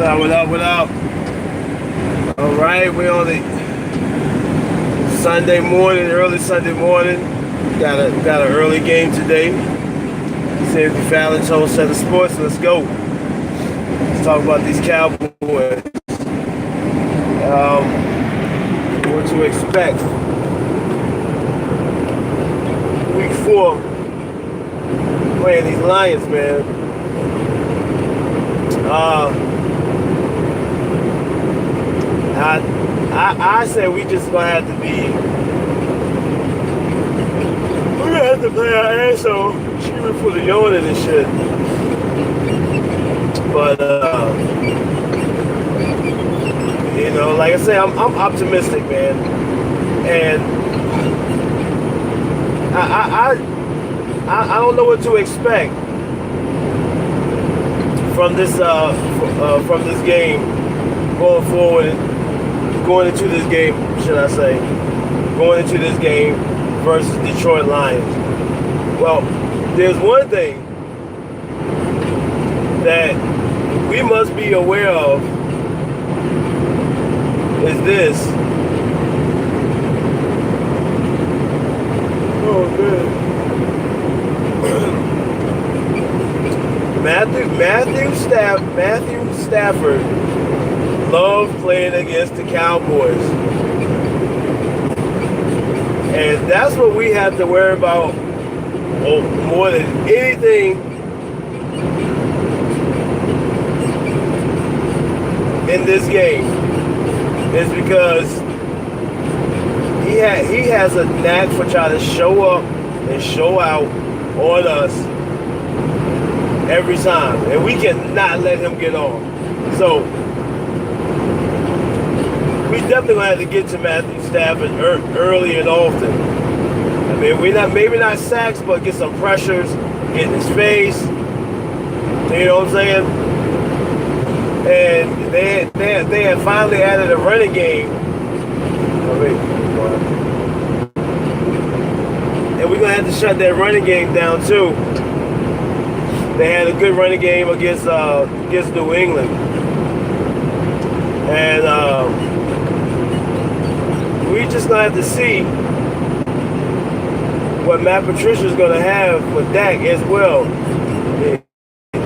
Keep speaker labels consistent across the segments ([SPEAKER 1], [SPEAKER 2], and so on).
[SPEAKER 1] What up, what up? All right, we're on the Sunday morning, early Sunday morning. Got an early game today. Sandy Fallon's whole set of sports. Let's go. Let's talk about these Cowboys. What to expect. Week 4, playing these Lions, man. I said we just gonna have to be. We're gonna have to play our ass off, even for the yawning and shit. But you know, like I say, I'm optimistic, man, and I don't know what to expect from this game going forward. Going into this game, should I say, going into this game versus Detroit Lions. Well, there's one thing that we must be aware of is this. Oh, man. Matthew Stafford love playing against the Cowboys. And that's what we have to worry about more than anything in this game. Is because he has a knack for trying to show up and show out on us every time. And we cannot let him get on. So we definitely gonna have to get to Matthew Stafford early and often. I mean, maybe not sacks, but get some pressures, get in his face. You know what I'm saying? And they had finally added a running game. And we're gonna have to shut that running game down too. They had a good running game against New England, and we just gonna have to see what Matt Patricia's gonna have with Dak as well.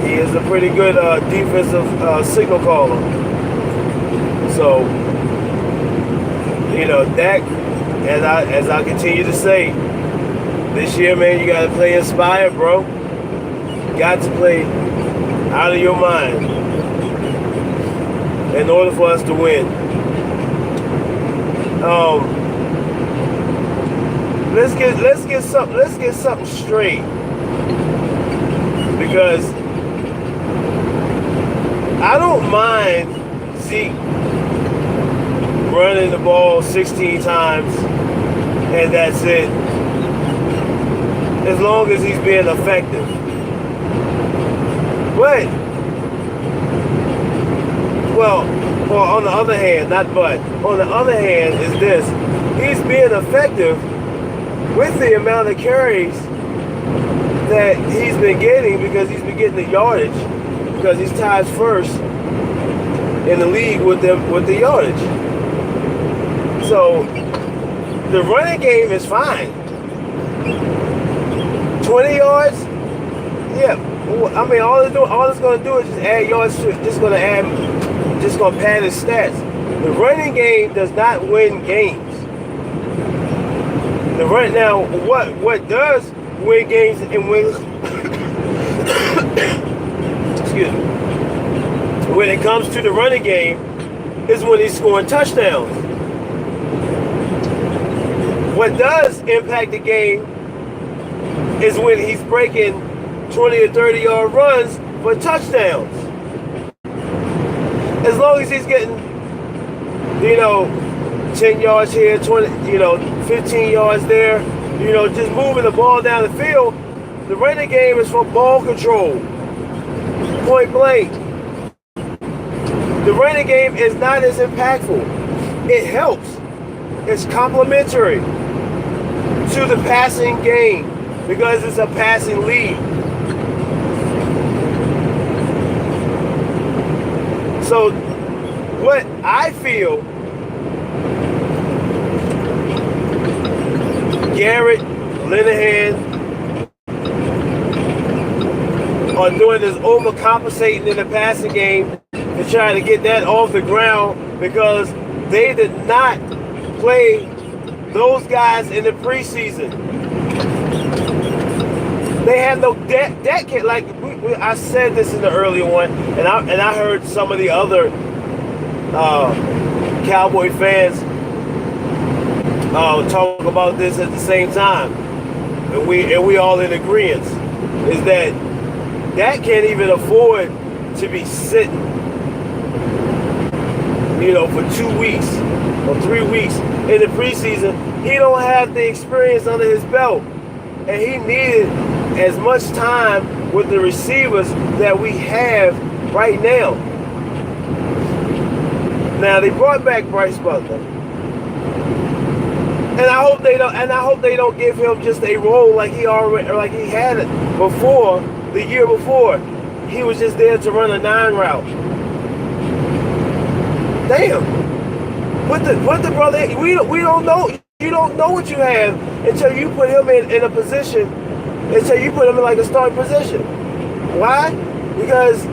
[SPEAKER 1] He is a pretty good defensive signal caller. So, you know, Dak, as I continue to say, this year, man, you gotta play inspired, bro. You got to play out of your mind in order for us to win. Let's get something straight, because I don't mind Zeke running the ball 16 times and that's it, as long as he's being effective. But on the other hand, on the other hand is this: he's being effective with the amount of carries that he's been getting, because he's been getting the yardage, because he's tied first in the league with the yardage. So the running game is fine. 20 yards, yeah. I mean, all it's going to do is just add yards to it. Just going to pad his stats. The running game does not win games. Now, what does win games and win? Excuse me. When it comes to the running game, is when he's scoring touchdowns. What does impact the game is when he's breaking 20 or 30 yard runs for touchdowns. As long as he's getting, 10 yards here, 20, 15 yards there, just moving the ball down the field, the running game is for ball control. Point blank. The running game is not as impactful. It helps. It's complementary to the passing game because it's a passing league. So But I feel Garrett, Linehan are doing this overcompensating in the passing game to try to get that off the ground because they did not play those guys in the preseason. They had no Dak can't, like I said this in the earlier one, and I heard some of the other Cowboy fans talk about this at the same time, and we all in agreement is that Dak can't even afford to be sitting, for 2 weeks or 3 weeks in the preseason. He don't have the experience under his belt, and he needed as much time with the receivers that we have right now. Now they brought back Bryce Butler, and I hope they don't give him just a role like he had it before. The year before, he was just there to run a 9 route. Damn. Put the brother in. We don't know. You don't know what you have until you put him in a position, until you put him in like a starting position. Why? Because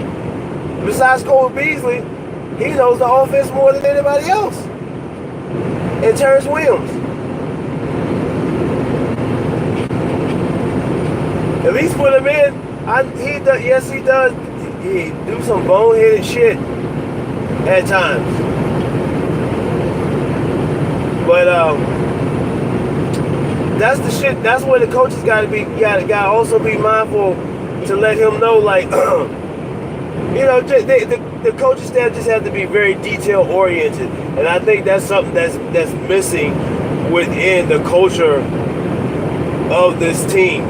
[SPEAKER 1] besides Cole Beasley, he knows the offense more than anybody else. And Terrence Williams. At least put him in. He does. Yes, he does. He do some boneheaded shit at times. But that's the shit. That's where the coaches got to also be mindful to let him know, like, the coaching staff just have to be very detail oriented, and I think that's something that's missing within the culture of this team.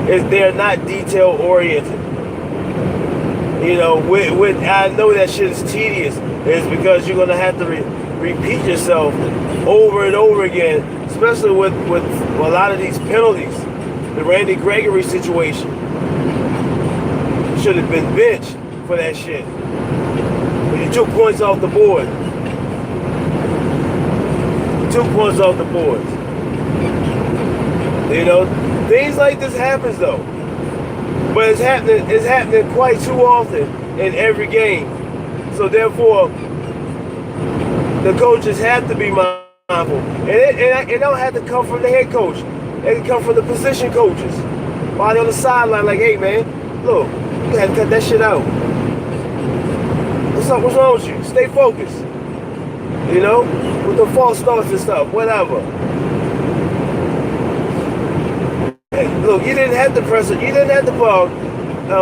[SPEAKER 1] Is they're not detail oriented. I know that shit is tedious. It's because you're gonna have to repeat yourself over and over again, especially with a lot of these penalties. The Randy Gregory situation should have been benched for that shit. When you took points off the board. Things like this happens though, but it's happening quite too often in every game. So therefore, the coaches have to be mindful, and it don't have to come from the head coach. It can come from the position coaches while they're on the sideline, like, hey man, look, you have to cut that shit out. What's up? What's wrong with you? Stay focused. With the false starts and stuff, whatever. Look, you didn't have to press it. You didn't have to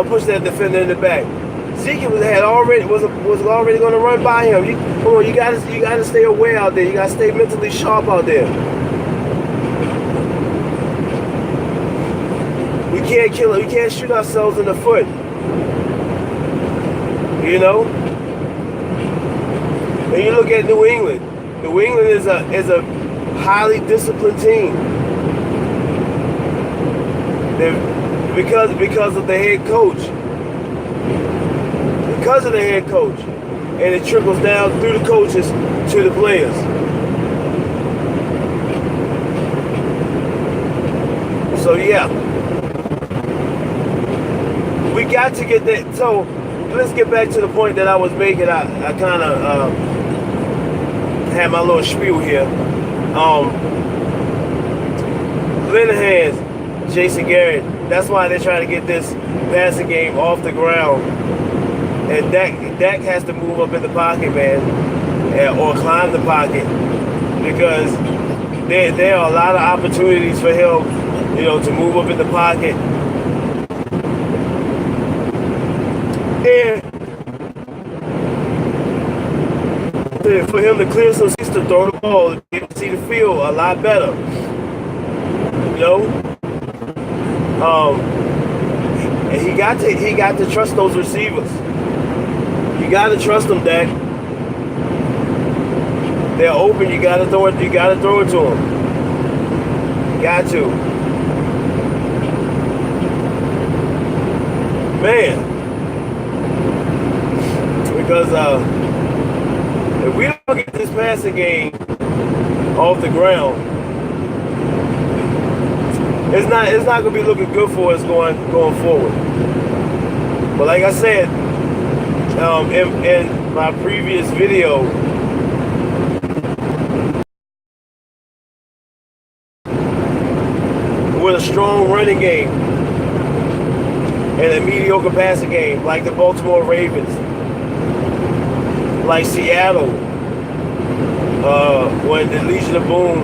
[SPEAKER 1] push that defender in the back. Zeke was already going to run by him. You gotta stay aware out there. You gotta stay mentally sharp out there. We can't kill it. We can't shoot ourselves in the foot. And you look at New England. New England is a highly disciplined team. Because of the head coach. Because of the head coach. And it trickles down through the coaches to the players. So yeah. We got to get that. So let's get back to the point that I was making. I kind of had my little spiel here. Linehan, Jason Garrett, that's why they're trying to get this passing game off the ground. And Dak has to move up in the pocket, man, or climb the pocket, because there are a lot of opportunities for him, to move up in the pocket. And for him to clear some seats to throw the ball, to be able to see the field a lot better. And he got to trust those receivers. You got to trust them, Dak. They're open. You got to throw it. You got to throw it to them. You got to. Man, because passing game off the ground, it's not gonna be looking good for us going forward. But like I said, in my previous video, with a strong running game and a mediocre passing game, like the Baltimore Ravens, like Seattle, when the Legion of Boom